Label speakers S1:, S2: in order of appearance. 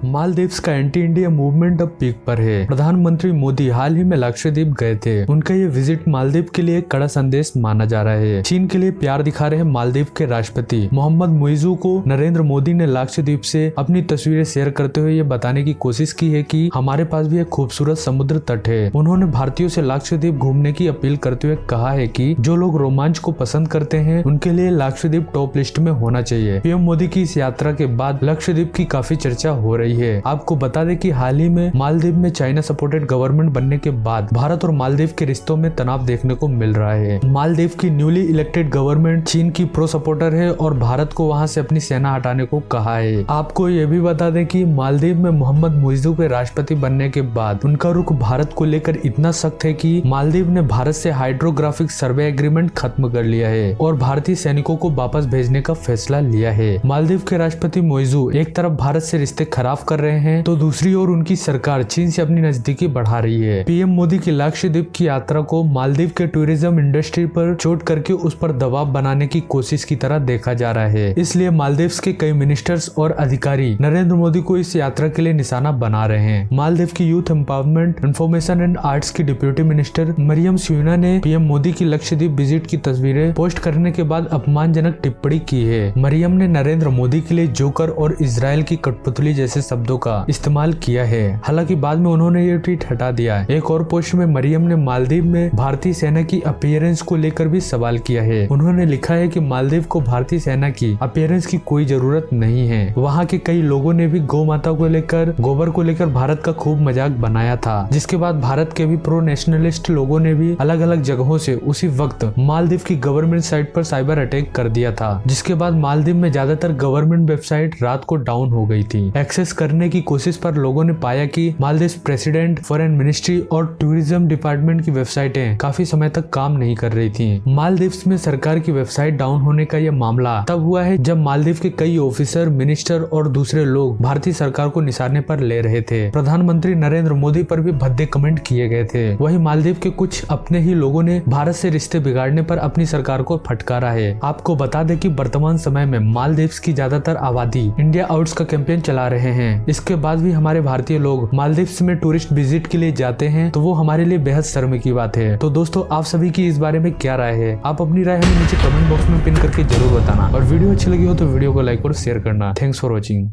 S1: मालदीव्स का anti India movement अब peak पर है। प्रधानमंत्री मोदी हाल ही में लक्षद्वीप गए थे। उनका ये विजिट मालदीव के लिए एक कड़ा संदेश माना जा रहा है। चीन के लिए प्यार दिखा रहे मालदीव के राष्ट्रपति मोहम्मद मुइज़ू को नरेंद्र मोदी ने लक्षद्वीप से अपनी तस्वीरें शेयर करते हुए ये बताने की कोशिश की है कि हमारे पास भी एक खूबसूरत समुद्र तट है। उन्होंने भारतीयों से लक्षद्वीप घूमने की अपील करते हुए कहा है कि जो लोग रोमांच को पसंद करते हैं उनके लिए लक्षद्वीप टॉप लिस्ट में होना चाहिए। पीएम मोदी की इस यात्रा के बाद लक्षद्वीप की काफी चर्चा हो रही है। आपको बता दें कि हाल ही में मालदीव में चाइना सपोर्टेड गवर्नमेंट बनने के बाद भारत और मालदीव के रिश्तों में तनाव देखने को मिल रहा है। मालदीव की न्यूली इलेक्टेड गवर्नमेंट चीन की प्रो सपोर्टर है और भारत को वहां से अपनी सेना हटाने को कहा है। आपको ये भी बता दें कि मालदीव में मोहम्मद मुइज़ू के राष्ट्रपति बनने के बाद उनका रुख भारत को लेकर इतना सख्त है कि मालदीव ने भारत से हाइड्रोग्राफिक सर्वे एग्रीमेंट खत्म कर लिया है और भारतीय सैनिकों को वापस भेजने का फैसला लिया है। मालदीव के राष्ट्रपति मुइज़ू एक तरफ भारत से रिश्ते खराब कर रहे हैं तो दूसरी ओर उनकी सरकार चीन से अपनी नजदीकी बढ़ा रही है। पीएम मोदी की लक्षद्वीप की यात्रा को मालदीव के टूरिज्म इंडस्ट्री पर चोट करके उस पर दबाव बनाने की कोशिश की तरह देखा जा रहा है। इसलिए मालदीव के कई मिनिस्टर्स और अधिकारी नरेंद्र मोदी को इस यात्रा के लिए निशाना बना रहे हैं। मालदीव की youth empowerment, information and arts की डिप्यूटी मिनिस्टर मरियम स्यूना ने पीएम मोदी की लक्षद्वीप विजिट की तस्वीरें पोस्ट करने के बाद अपमानजनक टिप्पणी की है। मरियम ने नरेंद्र मोदी के लिए जोकर और इजराइल की कठपुतली जैसे शब्दों का इस्तेमाल किया है। हालांकि बाद में उन्होंने ये ट्वीट हटा दिया। एक और पोस्ट में मरियम ने मालदीव में भारतीय सेना की अपीयरेंस को लेकर भी सवाल किया है। उन्होंने लिखा है कि मालदीव को भारतीय सेना की अपीयरेंस की कोई जरूरत नहीं है। वहाँ के कई लोगों ने भी गौ माता को लेकर, गोबर को लेकर भारत का खूब मजाक बनाया था, जिसके बाद भारत के भी प्रो नेशनलिस्ट लोगों ने भी अलग अलग जगहों से उसी वक्त मालदीव की गवर्नमेंट साइट पर साइबर अटैक कर दिया था, जिसके बाद मालदीव में ज्यादातर गवर्नमेंट वेबसाइट रात को डाउन हो गई थी। एक्सेस करने की कोशिश पर लोगों ने पाया कि मालदीव प्रेसिडेंट, फॉरेन मिनिस्ट्री और टूरिज्म डिपार्टमेंट की वेबसाइटें काफी समय तक काम नहीं कर रही थी। मालदीव में सरकार की वेबसाइट डाउन होने का यह मामला तब हुआ है जब मालदीव के कई ऑफिसर, मिनिस्टर और दूसरे लोग भारतीय सरकार को निशाने पर ले रहे थे। प्रधानमंत्री नरेंद्र मोदी पर भी भद्दे कमेंट किए गए थे। वहीं मालदीव के कुछ अपने ही लोगों ने भारत से रिश्ते बिगाड़ने पर अपनी सरकार को फटकारा है। आपको बता दें कि वर्तमान समय में मालदीव की ज्यादातर आबादी इंडिया आउट्स का कैंपेन चला रहे हैं। इसके बाद भी हमारे भारतीय लोग मालदीव में टूरिस्ट विजिट के लिए जाते हैं तो वो हमारे लिए बेहद शर्म की बात है। तो दोस्तों, आप सभी की इस बारे में क्या राय है? आप अपनी राय हमें नीचे कमेंट बॉक्स में पिन करके जरूर बताना और वीडियो अच्छी लगी हो तो वीडियो को लाइक और शेयर करना। Thanks for watching.